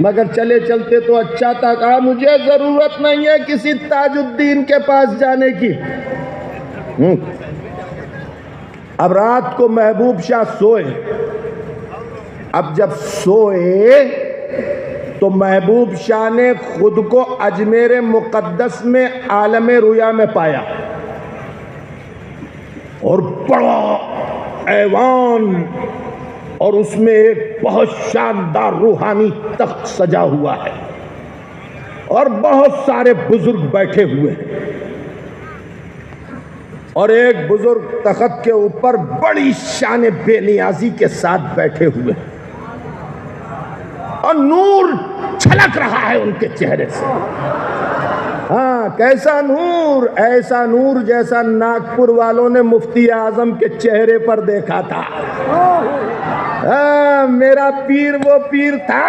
مگر چلے چلتے تو اچھا تھا. کہا مجھے ضرورت نہیں ہے کسی تاج الدین کے پاس جانے کی. اب رات کو محبوب شاہ سوئے. اب جب سوئے تو محبوب شاہ نے خود کو اجمیر مقدس میں عالم رؤیا میں پایا اور بڑا ایوان اور اس میں ایک بہت شاندار روحانی تخت سجا ہوا ہے اور بہت سارے بزرگ بیٹھے ہوئے ہیں اور ایک بزرگ تخت کے اوپر بڑی شان بے نیازی کے ساتھ بیٹھے ہوئے ہیں اور نور چھلک رہا ہے ان کے چہرے سے. ہاں کیسا نور؟ ایسا نور جیسا ناگپور والوں نے مفتی اعظم کے چہرے پر دیکھا تھا. میرا پیر وہ پیر تھا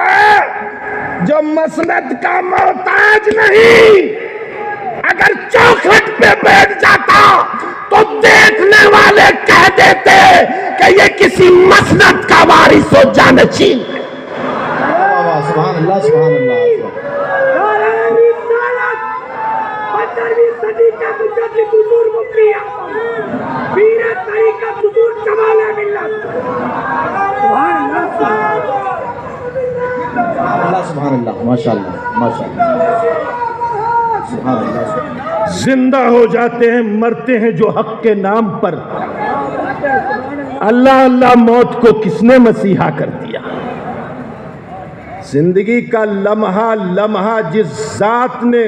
جو مسند کا محتاج نہیں. اگر چوکھٹ پہ بیٹھ جاتا تو دیکھنے والے کہہ دیتے کہ یہ کسی مسند کا وارث و جانشین. سبحان اللہ سبحان اللہ. 15ویں صدی کا مجدد حضور مفتی اعظم پیر طریقت حضور کمال ملت. سبحان اللہ ماشاء اللہ ماشاء اللہ. سبحان اللہ. زندہ ہو جاتے ہیں مرتے ہیں جو حق کے نام پر. اللہ اللہ موت کو کس نے مسیحا کر دیا؟ زندگی کا لمحہ لمحہ جس ذات نے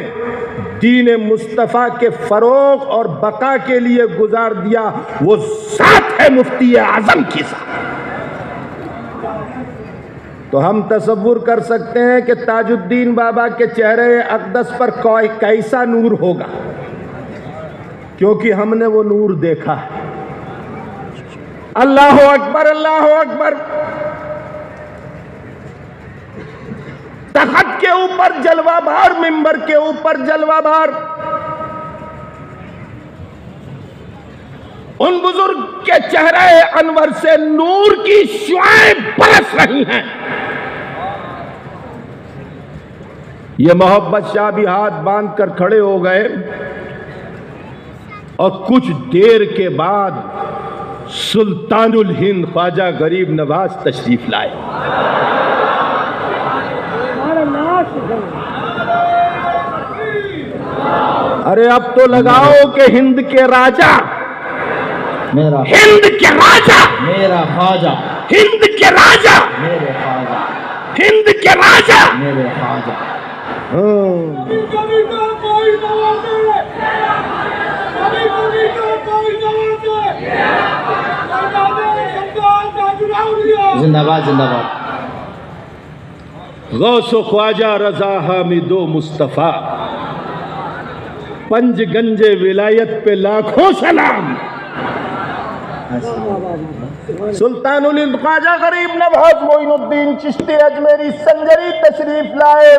دین مصطفیٰ کے فروغ اور بقا کے لیے گزار دیا وہ ذات ہے مفتی اعظم کی ذات. تو ہم تصور کر سکتے ہیں کہ تاج الدین بابا کے چہرے اقدس پر کیسا نور ہوگا، کیونکہ ہم نے وہ نور دیکھا ہے. اللہ اکبر اللہ اکبر. تخت کے اوپر جلوہ بار، منبر کے اوپر جلوہ بار. ان بزرگ کے چہرے انور سے نور کی شعائیں برس رہی ہیں. یہ محبت شاہ بھی ہاتھ باندھ کر کھڑے ہو گئے اور کچھ دیر کے بعد سلطان الہند خواجہ غریب نواز تشریف لائے. ارے اب تو لگاؤ کہ ہند کے راجا، میرا ہند کے راجا، میرا خواجہ، ہند کے راجا، میرے خواجہ، ہند کے راجا. میرے خواجہ. زندہ باد زندہ باد. غوث و خواجہ رضا حامد و مصطفیٰ، پنج گنج ولایت پہ لاکھوں سلام. سلطان الہند خواجہ غریب نواز معین الدین چشتی اجمیری سنجری تشریف لائے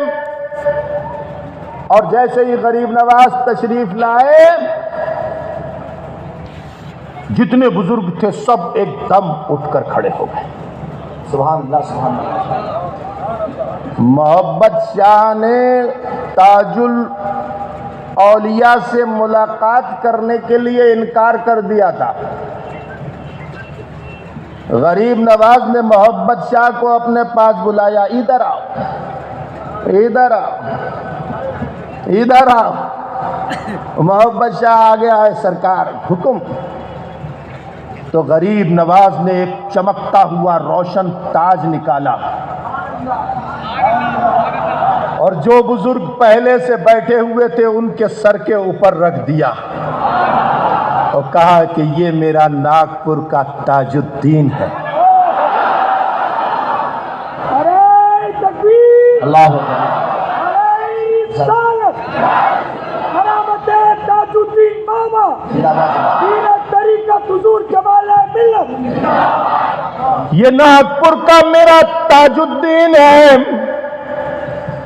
اور جیسے ہی غریب نواز تشریف لائے جتنے بزرگ تھے سب ایک دم اٹھ کر کھڑے ہو گئے. سبحان اللہ سبحان اللہ. محبت شاہ نے تاج الاولیاء سے ملاقات کرنے کے لیے انکار کر دیا تھا. غریب نواز نے محبت شاہ کو اپنے پاس بلایا. ادھر آؤ ادھر آؤ ادھر آؤ. محبت شاہ آگے آئے. سرکار حکم. تو غریب نواز نے ایک چمکتا ہوا روشن تاج نکالا اور جو بزرگ پہلے سے بیٹھے ہوئے تھے ان کے سر کے اوپر رکھ دیا اور کہا کہ یہ میرا ناگپور کا تاج الدین ہے. اللہ یہ ناگپور کا میرا تاج الدین ہے.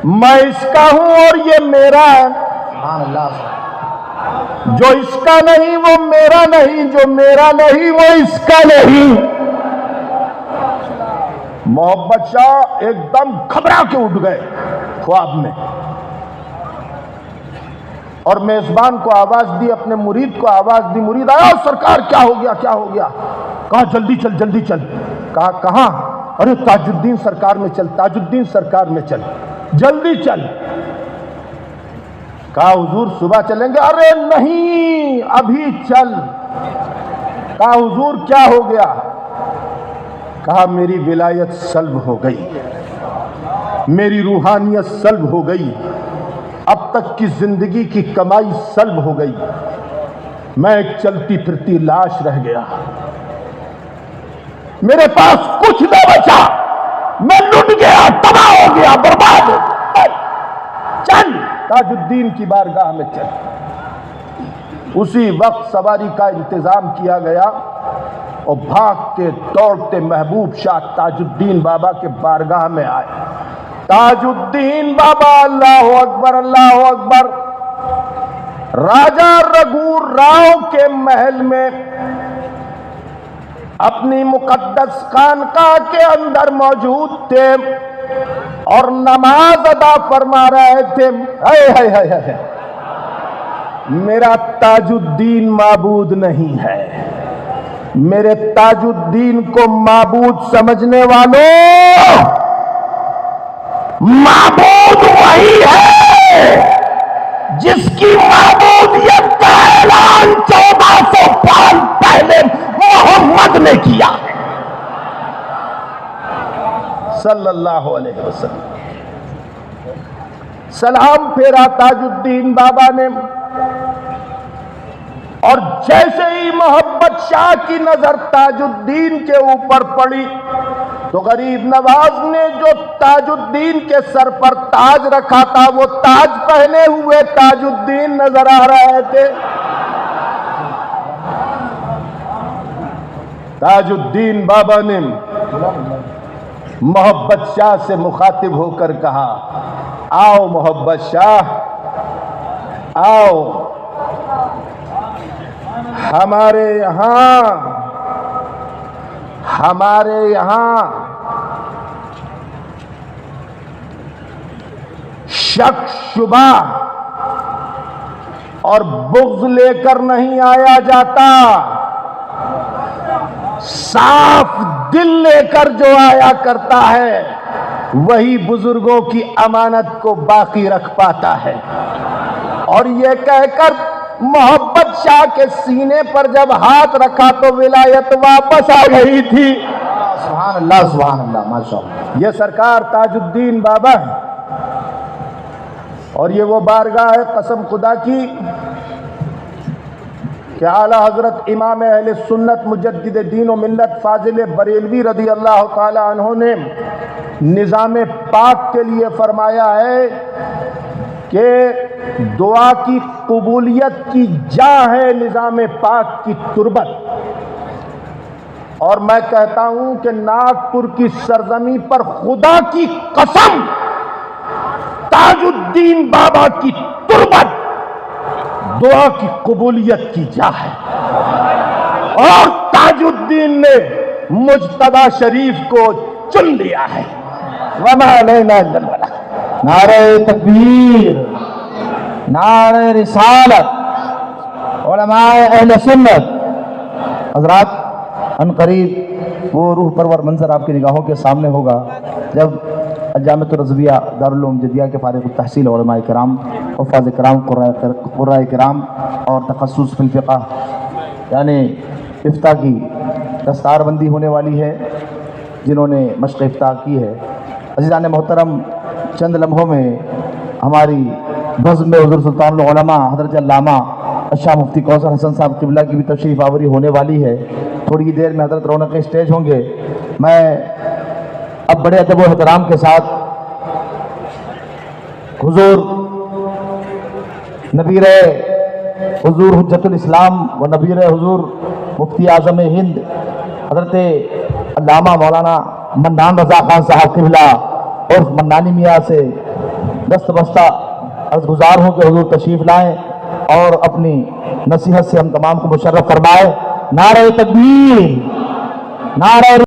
میں اس کا ہوں اور یہ میرا ہے. سبحان اللہ. جو اس کا نہیں وہ میرا نہیں، جو میرا نہیں وہ اس کا نہیں. محبت شاہ ایک دم گھبرا کے اٹھ گئے خواب میں، اور میزبان کو آواز دی، اپنے مرید کو آواز دی، مرید آیا، سرکار کیا ہو گیا کیا ہو گیا؟ کہا جلدی چل جلدی چل۔ کہا کہاں؟ ارے تاج الدین سرکار میں چل، تاج الدین سرکار میں چل، جلدی چل۔ کہا حضور صبح چلیں گے؟ ارے نہیں ابھی چل۔ کہا حضور کیا ہو گیا؟ کہا میری ولایت سلب ہو گئی، میری روحانیت سلب ہو گئی، اب تک کی زندگی کی کمائی سلب ہو گئی، میں ایک چلتی پھرتی لاش رہ گیا، میرے پاس کچھ نہ بچا، میں لٹ گیا، تباہ ہو گیا، برباد ہو گیا۔ چل تاج الدین کی بارگاہ میں چل۔ اسی وقت سواری کا انتظام کیا گیا اور بھاگتے دوڑتے محبوب شاہ تاج الدین بابا کے بارگاہ میں آئے۔ تاج الدین بابا، اللہ اکبر اللہ اکبر، راجہ رگھو راؤ کے محل میں اپنی مقدس خانقاہ کے اندر موجود تھے اور نماز ادا فرما رہے تھے۔ میرا تاج الدین معبود نہیں ہے، میرے تاج الدین کو معبود سمجھنے والوں، معبود وہی ہے جس کی معبودیت کا اعلان 1400 سال پہلے محمد نے کیا ہے صلی اللہ علیہ وسلم۔ سلام پھیرا تاج الدین بابا نے، اور جیسے ہی محبت شاہ کی نظر تاج الدین کے اوپر پڑی تو غریب نواز نے جو تاج الدین کے سر پر تاج رکھا تھا وہ تاج پہنے ہوئے تاج الدین نظر آ رہے تھے۔ تاج الدین بابا نے محبت شاہ سے مخاطب ہو کر کہا، آؤ محبت شاہ آؤ، ہمارے یہاں شک شبہ اور بغض لے کر نہیں آیا جاتا، صاف دل لے کر جو آیا کرتا ہے وہی بزرگوں کی امانت کو باقی رکھ پاتا ہے۔ اور یہ کہہ کر محبت شاہ کے سینے پر جب ہاتھ رکھا تو ولایت واپس آ گئی تھی۔ سبحان اللہ سبحان اللہ، ماشاءاللہ۔ یہ سرکار تاج الدین بابا ہے، اور یہ وہ بارگاہ ہے قسم خدا کی کہ اعلیٰ حضرت امام اہل سنت مجدد دین و ملت فاضل بریلوی رضی اللہ تعالی عنہ نے نظام پاک کے لیے فرمایا ہے کہ دعا کی قبولیت کی جا ہے نظام پاک کی تربت، اور میں کہتا ہوں کہ ناگپور کی سرزمین پر خدا کی قسم تاج الدین بابا کی تربت دعا کی قبولیت کی جا ہے، اور تاج الدین نے مجتبی شریف کو چن لیا ہے۔ وما علینا الا البلاغ۔ نعرہ تکبیر، نعرہ رسالت، علماء اہل سنت۔ حضرات ان قریب وہ روح پرور منظر آپ کی نگاہوں کے سامنے ہوگا جب جامعۃ الرضویہ دارالعلوم جدیہ کے فارغ التحصیل علماء کرام، حفاظ کرام، قراء کرام اور تخصص فی الفقہ یعنی افتاء کی دستار بندی ہونے والی ہے، جنہوں نے مشق افتاء کی ہے۔ عزیزان محترم، چند لمحوں میں ہماری بزم میں حضور سلطان العلماء حضرت علامہ شاہ مفتی کوثر حسن صاحب قبلہ کی بھی تشریف آوری ہونے والی ہے۔ تھوڑی ہی دیر میں حضرت رونق اسٹیج ہوں گے۔ میں اب بڑے ادب و احترام کے ساتھ حضور نبیر حضور حجت الاسلام و نبیر حضور مفتی اعظم ہند حضرت علامہ مولانا منان رضا خان صاحب قبلہ اور منانی میاں سے دست بستہ عرض گزار ہوں کہ حضور تشریف لائیں اور اپنی نصیحت سے ہم تمام کو مشرف فرمائے۔ نعرہ تکبیر، نعرہ